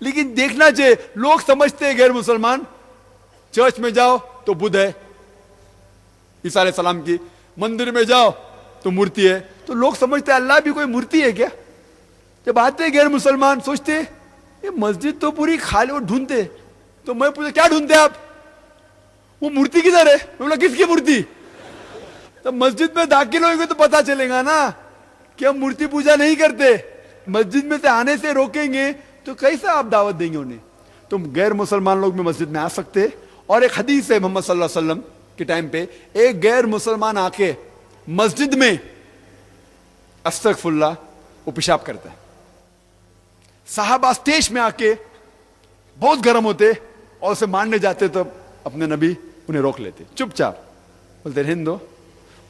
لیکن دیکھنا چاہیے لوگ سمجھتے ہیں غیر مسلمان چرچ میں جاؤ تو بدھ ہے عیسیٰ علیہ السلام کی, مندر میں جاؤ تو مورتی ہے, تو لوگ سمجھتے ہیں اللہ بھی کوئی مورتی ہے کیا. جب آتے غیر مسلمان سوچتے یہ مسجد تو پوری خالی, وہ ڈھونڈتے, تو میں پوچھا کیا ڈھونڈتے آپ, وہ مورتی کدھر ہے, میں بولا کس کی مورتی. تو مسجد میں داخل ہوئیں گے تو پتا چلے گا نا کہ ہم مورتی پوجا نہیں کرتے. مسجد میں سے آنے سے روکیں گے تو کیسا آپ دعوت دیں گے انہیں. تو غیر مسلمان لوگ بھی مسجد میں آ سکتے. اور ایک حدیث ہے محمد صلی اللہ علیہ وسلم کے ٹائم پہ ایک غیر مسلمان آ کے مسجد میں استغفر اللہ وہ پیشاب کرتا ہے. صحابہ اسٹیج میں آ کے بہت گرم ہوتے اور اسے مارنے جاتے تو اپنے نبی انہیں روک لیتے, چپ چاپ بولتے رہنے دو.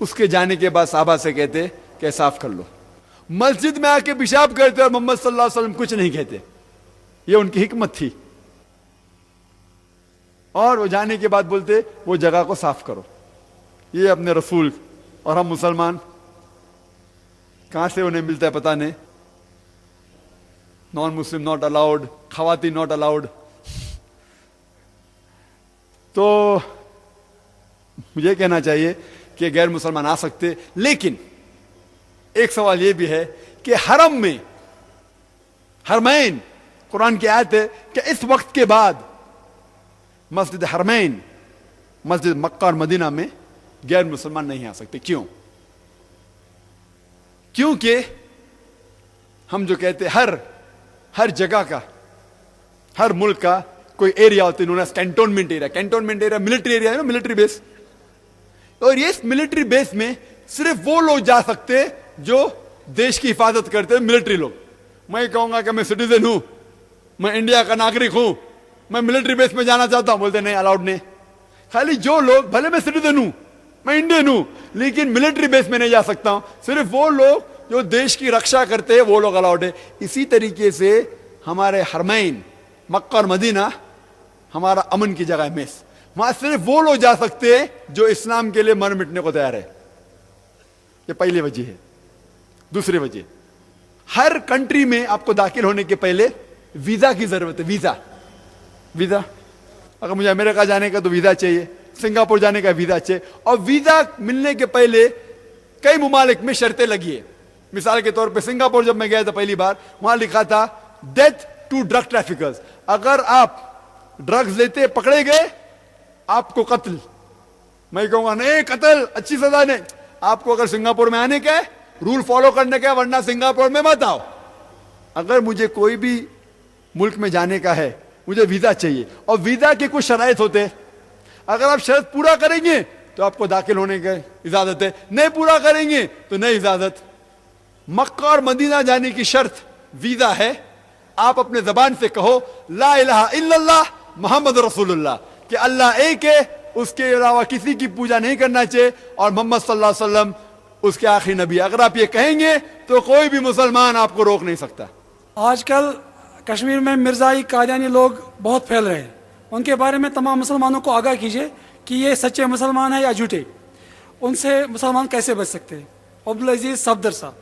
اس کے جانے کے بعد صحابہ سے کہتے کہ صاف کر لو. مسجد میں آ کے پیشاب کرتے اور محمد صلی اللہ علیہ وسلم کچھ نہیں کہتے. یہ ان کی حکمت تھی. اور وہ جانے کے بعد بولتے وہ جگہ کو صاف کرو. یہ اپنے رسول, اور ہم مسلمان کہاں سے انہیں ملتا ہے پتہ نہیں. نان مسلم ناٹ الاؤڈ, خواتین ناٹ الاؤڈ. تو مجھے کہنا چاہیے کہ غیر مسلمان آ سکتے, لیکن ایک سوال یہ بھی ہے کہ حرم میں, حرمین قرآن کی آیت ہے کہ اس وقت کے بعد مسجد حرمین, مسجد مکہ اور مدینہ میں غیر مسلمان نہیں آ سکتے. کیوں؟ کیونکہ ہم جو کہتے ہر جگہ کا, ہر ملک کا کوئی ایریا ہوتا ہے, انہوں نے cantonment area. Cantonment area military area ہے نا, ملٹری بیس. اور یہ ملٹری بیس میں صرف وہ لوگ جا سکتے جو دیش کی حفاظت کرتے ہیں, ملٹری لوگ. میں کہوں گا کہ میں سٹیزن ہوں, میں انڈیا کا ناگرک ہوں, میں ملٹری بیس میں جانا چاہتا ہوں, بولتے نہیں الاؤڈ نہیں. خالی جو لوگ, بھلے میں سٹیزن ہوں, میں انڈین ہوں, لیکن ملٹری بیس میں نہیں جا سکتا ہوں. صرف وہ لوگ جو دیش کی رکشا کرتے ہیں وہ لوگ الاؤڈ ہے. اسی طریقے سے ہمارے حرمین مکہ اور مدینہ ہمارا امن کی جگہ ہے میس. وہاں صرف وہ لوگ جا سکتے ہیں جو اسلام کے لیے مر مٹنے کو تیار ہے. یہ پہلی وجہ ہے. دوسری وجہ, ہر کنٹری میں آپ کو داخل ہونے کے پہلے ویزا کی ضرورت ہے. ویزا اگر مجھے امریکہ جانے کا تو ویزا چاہیے, سنگاپور جانے کا ویزا چاہیے. اور ویزا ملنے کے پہلے کئی ممالک میں شرطیں لگی ہے. مثال کے طور پہ سنگاپور جب میں گیا تھا پہلی بار, وہاں لکھا تھا ڈیتھ ٹو ڈرگ ٹریفکرز. اگر آپ ڈرگز لیتے پکڑے گئے آپ کو قتل. میں کہوں گا نہیں قتل اچھی سزا نہیں. آپ کو اگر سنگاپور میں آنے کا ہے رول فالو کرنے کا ہے, ورنہ سنگاپور میں مت آؤ. اگر مجھے کوئی بھی ملک میں جانے کا ہے مجھے ویزا چاہیے, اور ویزا کے کچھ شرائط ہوتے ہیں. اگر آپ شرط پورا کریں گے تو آپ کو داخل ہونے کی اجازت ہے, نہیں پورا کریں گے تو نہیں اجازت. مکہ اور مدینہ جانے کی شرط ویزا ہے. آپ اپنے زبان سے کہو لا الہ الا اللہ محمد رسول اللہ, کہ اللہ ایک ہے, اس کے علاوہ کسی کی پوجا نہیں کرنا چاہیے, اور محمد صلی اللہ علیہ وسلم اس کے آخری نبی. اگر آپ یہ کہیں گے تو کوئی بھی مسلمان آپ کو روک نہیں سکتا. آج کل کشمیر میں مرزائی قادیانی لوگ بہت پھیل رہے ہیں. ان کے بارے میں تمام مسلمانوں کو آگاہ کیجیے کہ یہ سچے مسلمان ہیں یا جھوٹے. ان سے مسلمان کیسے بچ سکتے ہیں؟ عبدالعزیز صفدر صاحب.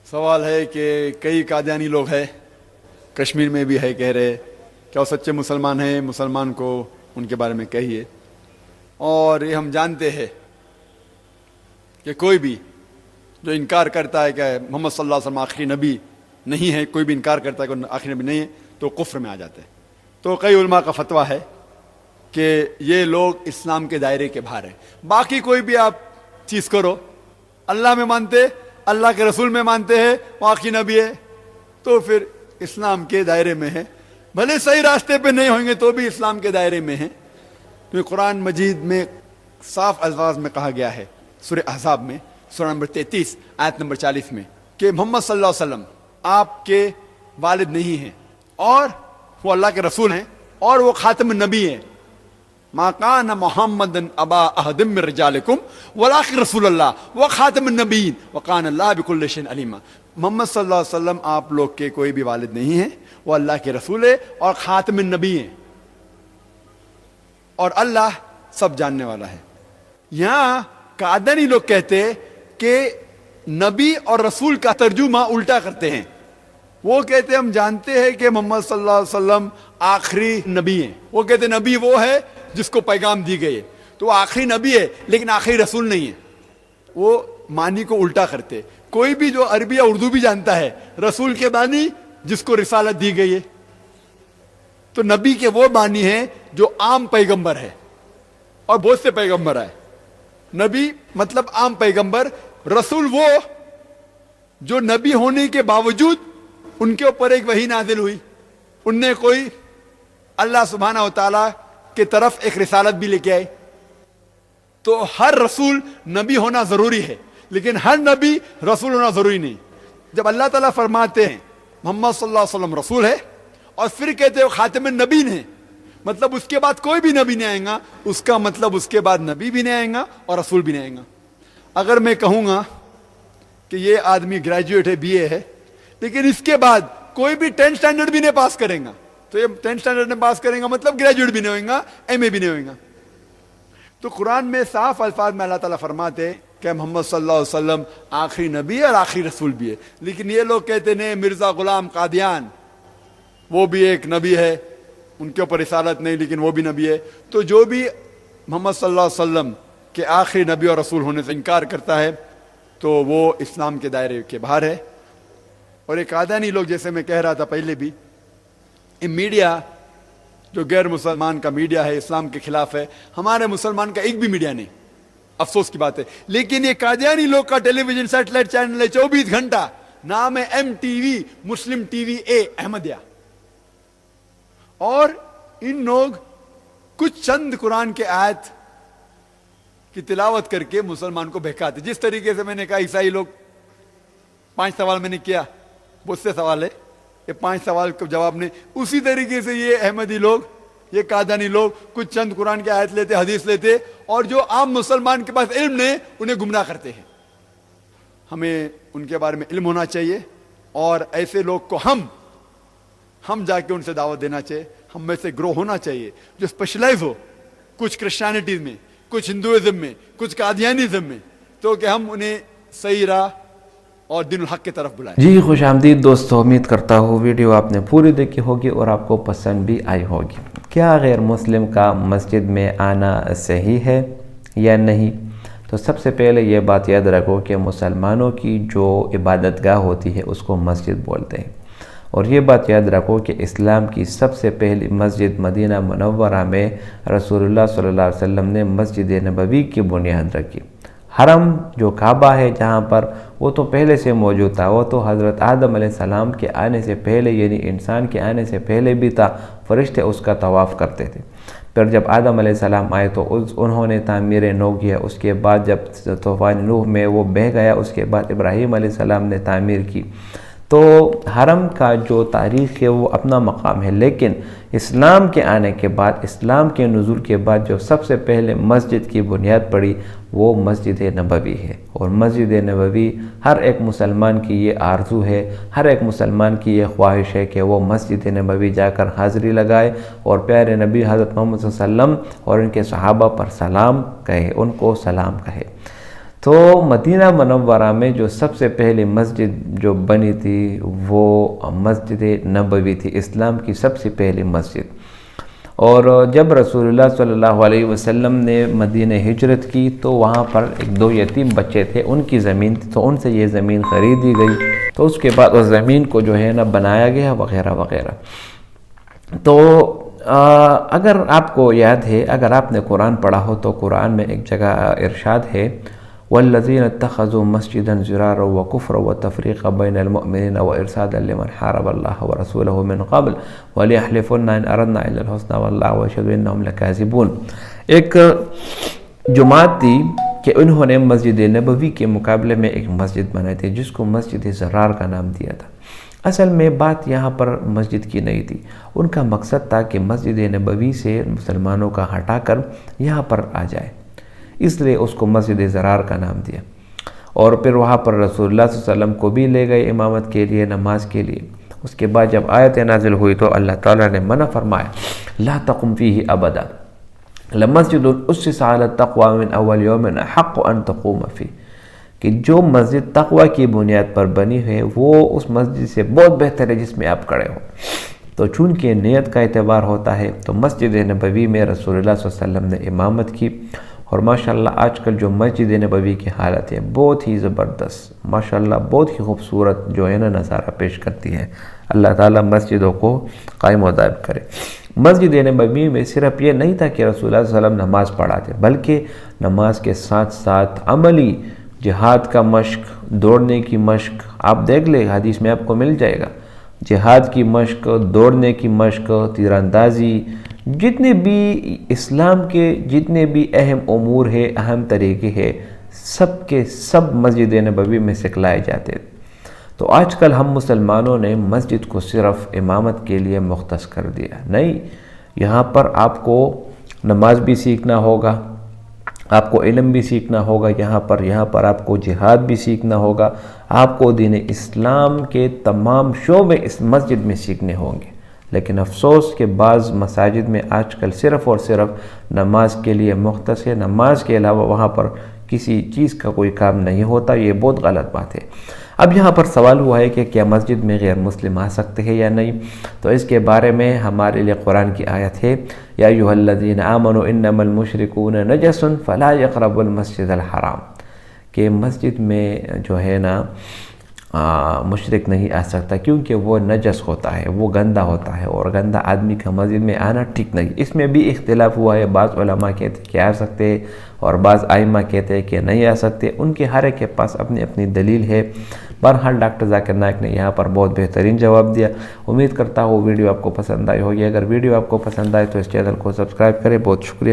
سوال ہے کہ کئی قادیانی لوگ ہیں کشمیر میں بھی ہے, کہہ رہے کیا وہ سچے مسلمان ہیں؟ مسلمان کو ان کے بارے میں کہیے. اور یہ ہم جانتے ہیں کہ کوئی بھی جو انکار کرتا ہے کہ محمد صلی اللہ علیہ وسلم آخری نبی نہیں ہے, کوئی بھی انکار کرتا ہے کہ آخری نبی نہیں ہے تو کفر میں آ جاتے ہیں. تو کئی علماء کا فتویٰ ہے کہ یہ لوگ اسلام کے دائرے کے باہر ہیں. باقی کوئی بھی آپ چیز کرو, اللہ میں مانتے, اللہ کے رسول میں مانتے ہیں, وہ آخری نبی ہے, تو پھر اسلام کے دائرے میں ہے. بھلے صحیح راستے پہ نہیں ہوں گے تو بھی اسلام کے دائرے میں ہیں. تو قرآن مجید میں صاف الفاظ میں کہا گیا ہے سورہ احزاب میں, سورہ نمبر 33 آیت نمبر 40 میں, کہ محمد صلی اللہ علیہ وسلم آپ کے والد نہیں ہیں, اور وہ اللہ کے رسول ہیں, اور وہ خاتم النبی ہیں. ما کان محمد ابا احد من رجالکم ولکن رسول اللہ وخاتم النبیین وکان اللہ بکل شیء علیما. محمد صلی اللہ علیہ وسلم آپ لوگ کے کوئی بھی والد نہیں ہیں, وہ اللہ کے رسول ہے اور خاتم النبی ہیں, اور اللہ سب جاننے والا ہے. یہاں قادیانی لوگ کہتے کہ نبی اور رسول کا ترجمہ الٹا کرتے ہیں. وہ کہتے ہم جانتے ہیں کہ محمد صلی اللہ علیہ وسلم آخری نبی ہیں. وہ کہتے نبی وہ ہے جس کو پیغام دی گئی ہے, تو وہ آخری نبی ہے لیکن آخری رسول نہیں ہے. وہ معنی کو الٹا کرتے. کوئی بھی جو عربی یا اردو بھی جانتا ہے, رسول کے معنی جس کو رسالت دی گئی ہے, تو نبی کے وہ معنی ہیں جو عام پیغمبر ہے, اور بہت سے پیغمبر آئے. نبی مطلب عام پیغمبر. رسول وہ جو نبی ہونے کے باوجود ان کے اوپر ایک وحی نازل ہوئی, ان نے کوئی اللہ سبحانہ و تعالیٰ کی طرف ایک رسالت بھی لے کے آئے. تو ہر رسول نبی ہونا ضروری ہے, لیکن ہر نبی رسول ہونا ضروری نہیں. جب اللہ تعالیٰ فرماتے ہیں محمد صلی اللہ علیہ وسلم رسول ہے, اور پھر کہتے ہیں خاتم النبیین ہے, مطلب اس کے بعد کوئی بھی نبی نہیں آئے گا, اس کا مطلب اس کے بعد نبی بھی نہیں آئے گا اور رسول بھی نہیں آئے گا. اگر میں کہوں گا کہ یہ آدمی گریجویٹ ہے, بی اے ہے, لیکن اس کے بعد کوئی بھی 10th اسٹینڈرڈ بھی نہیں پاس کرے گا, تو یہ 10th اسٹینڈرڈ نہیں پاس کرے گا مطلب گریجویٹ بھی نہیں ہوئے گا, ایم اے بھی نہیں ہوئے گا. تو قرآن میں صاف الفاظ میں اللہ تعالیٰ فرماتے کہ محمد صلی اللہ علیہ وسلم آخری نبی اور آخری رسول بھی ہے. لیکن یہ لوگ کہتے ہیں مرزا غلام قادیان وہ بھی ایک نبی ہے, ان کے اوپر رسالت نہیں لیکن وہ بھی نبی ہے. تو جو بھی محمد صلی اللہ علیہ وسلم کے آخری نبی اور رسول ہونے سے انکار کرتا ہے تو وہ اسلام کے دائرے کے باہر ہے. اور ایک قادیانی لوگ, جیسے میں کہہ رہا تھا پہلے بھی, میڈیا جو غیر مسلمان کا میڈیا ہے اسلام کے خلاف ہے, ہمارے مسلمان کا ایک بھی میڈیا نہیں, افسوس کی بات ہے. لیکن یہ قادیانی لوگ کا ٹیلی ویژن سیٹلائٹ چینل ہے 24 گھنٹہ, نام ہے MTV, مسلم ٹی وی اے احمدیہ. اور ان لوگ کچھ چند قرآن کے آیت کی تلاوت کر کے مسلمان کو بہکاتے. جس طریقے سے میں نے کہا عیسائی لوگ 5 سوال میں نے کیا, بہت سے سوال ہے, یہ 5 سوال کو جواب نہیں, اسی طریقے سے یہ احمدی لوگ, یہ قادیانی لوگ کچھ چند قرآن کے آیت لیتے, حدیث لیتے, اور جو عام مسلمان کے پاس علم نہیں انہیں گمراہ کرتے ہیں. ہمیں ان کے بارے میں علم ہونا چاہیے, اور ایسے لوگ کو ہم جا کے ان سے دعوت دینا چاہیے. ہم میں سے گرو ہونا چاہیے جو اسپیشلائز ہو, کچھ کرسچینٹیز میں, کچھ ہندوازم میں, کچھ قادیانیزم میں, تو کہ ہم انہیں صحیح راہ اور دین الحق کی طرف بلائیں. جی خوش آمدید دوستو, امید کرتا ہوں ویڈیو آپ نے پوری دیکھی ہوگی اور آپ کو پسند بھی آئی ہوگی. کیا غیر مسلم کا مسجد میں آنا صحیح ہے یا نہیں؟ تو سب سے پہلے یہ بات یاد رکھو کہ مسلمانوں کی جو عبادت گاہ ہوتی ہے اس کو مسجد بولتے ہیں. اور یہ بات یاد رکھو کہ اسلام کی سب سے پہلی مسجد مدینہ منورہ میں رسول اللہ صلی اللہ علیہ وسلم نے مسجد نبوی کی بنیاد رکھی. حرم جو کعبہ ہے جہاں پر, وہ تو پہلے سے موجود تھا, وہ تو حضرت آدم علیہ السلام کے آنے سے پہلے, یعنی انسان کے آنے سے پہلے بھی تھا. فرشتے اس کا طواف کرتے تھے. پھر جب آدم علیہ السلام آئے تو انہوں نے تعمیر نو کیا. اس کے بعد جب طوفان نوح میں وہ بہہ گیا, اس کے بعد ابراہیم علیہ السلام نے تعمیر کی. تو حرم کا جو تاریخ ہے وہ اپنا مقام ہے, لیکن اسلام کے آنے کے بعد, اسلام کے نزول کے بعد جو سب سے پہلے مسجد کی بنیاد پڑی وہ مسجد نبوی ہے. اور مسجد نبوی ہر ایک مسلمان کی یہ آرزو ہے, ہر ایک مسلمان کی یہ خواہش ہے کہ وہ مسجد نبوی جا کر حاضری لگائے اور پیارے نبی حضرت محمد صلی اللہ علیہ وسلم اور ان کے صحابہ پر سلام کہے, ان کو سلام کہے. تو مدینہ منورہ میں جو سب سے پہلی مسجد جو بنی تھی وہ مسجد نبوی تھی, اسلام کی سب سے پہلی مسجد. اور جب رسول اللہ صلی اللہ علیہ وسلم نے مدینہ ہجرت کی تو وہاں پر 2 یتیم بچے تھے, ان کی زمین تھی, تو ان سے یہ زمین خریدی گئی. تو اس کے بعد اس زمین کو جو ہے نا بنایا گیا وغیرہ وغیرہ. تو اگر آپ کو یاد ہے, اگر آپ نے قرآن پڑھا ہو تو قرآن میں ایک جگہ ارشاد ہے والذین اتخذوا مسجدا ضرارا وکفرا وتفریقا بین المؤمنین وارصادا لمن حارب اللہ ورسولہ من قبل ولیحلفن ان اردنا الا الحسنى واللہ یشہد انہم لکاذبون. ایک جماعت تھی کہ انہوں نے مسجد نبوی کے مقابلے میں ایک مسجد بنائی تھی جس کو مسجد ضرار کا نام دیا تھا. اصل میں بات یہاں پر مسجد کی نہیں تھی, ان کا مقصد تھا کہ مسجد نبوی سے مسلمانوں کا ہٹا کر یہاں پر آ جائے, اس لیے اس کو مسجد ضرار کا نام دیا. اور پھر وہاں پر رسول اللہ صلی اللہ علیہ وسلم کو بھی لے گئے امامت کے لیے, نماز کے لیے. اس کے بعد جب آیت نازل ہوئی تو اللہ تعالیٰ نے منع فرمایا لا تقم فیہ ابدا لمسجد اسس علی التقوی من اول یوم احق ان تقوم فیہ, کہ جو مسجد تقوی کی بنیاد پر بنی ہے وہ اس مسجد سے بہت بہتر ہے جس میں آپ کھڑے ہو. تو چونکہ نیت کا اعتبار ہوتا ہے تو مسجد نبوی میں رسول اللہ صلی اللہ علیہ وسلم نے امامت کی، اور ماشاءاللہ آج کل جو مسجد نبوی کی حالت ہے بہت ہی زبردست، ماشاءاللہ بہت ہی خوبصورت جو ہے نا نظارہ پیش کرتی ہے. اللہ تعالیٰ مسجدوں کو قائم و دائم کرے. مسجد نبوی میں صرف یہ نہیں تھا کہ رسول اللہ صلی اللہ علیہ وسلم نماز پڑھاتے، بلکہ نماز کے ساتھ ساتھ عملی جہاد کا مشق، دوڑنے کی مشق، آپ دیکھ لیں حدیث میں آپ کو مل جائے گا، جہاد کی مشق، دوڑنے کی مشق، تیر اندازی، جتنے بھی اسلام کے جتنے بھی اہم امور ہے، اہم طریقے ہیں، سب کے سب مسجد نبوی میں سکھلائے جاتے. تو آج کل ہم مسلمانوں نے مسجد کو صرف امامت کے لیے مختص کر دیا. نہیں، یہاں پر آپ کو نماز بھی سیکھنا ہوگا، آپ کو علم بھی سیکھنا ہوگا، یہاں پر آپ کو جہاد بھی سیکھنا ہوگا، آپ کو دین اسلام کے تمام شعبے اس مسجد میں سیکھنے ہوں گے. لیکن افسوس کہ بعض مساجد میں آج کل صرف اور صرف نماز کے لیے مختص ہے، نماز کے علاوہ وہاں پر کسی چیز کا کوئی کام نہیں ہوتا. یہ بہت غلط بات ہے. اب یہاں پر سوال ہوا ہے کہ کیا مسجد میں غیر مسلم آ سکتے ہیں یا نہیں؟ تو اس کے بارے میں ہمارے لیے قرآن کی آیت ہے، یا ایھا الذین آمنوا انما المشرکون نجس فلا یقربوا المسجد الحرام، کہ مسجد میں جو ہے نا مشرک نہیں آ سکتا کیونکہ وہ نجس ہوتا ہے، وہ گندہ ہوتا ہے، اور گندہ آدمی کا مسجد میں آنا ٹھیک نہیں. اس میں بھی اختلاف ہوا ہے، بعض علماء کہتے ہیں کہ آ سکتے ہیں اور بعض ائمہ کہتے ہیں کہ نہیں آ سکتے. ان کے ہر ایک کے پاس اپنی اپنی دلیل ہے. بہرحال ڈاکٹر ذاکر نائک نے یہاں پر بہت بہترین جواب دیا. امید کرتا ہوں ویڈیو آپ کو پسند آئی ہوگی. اگر ویڈیو آپ کو پسند آئے تو اس چینل کو سبسکرائب کریں. بہت شکریہ.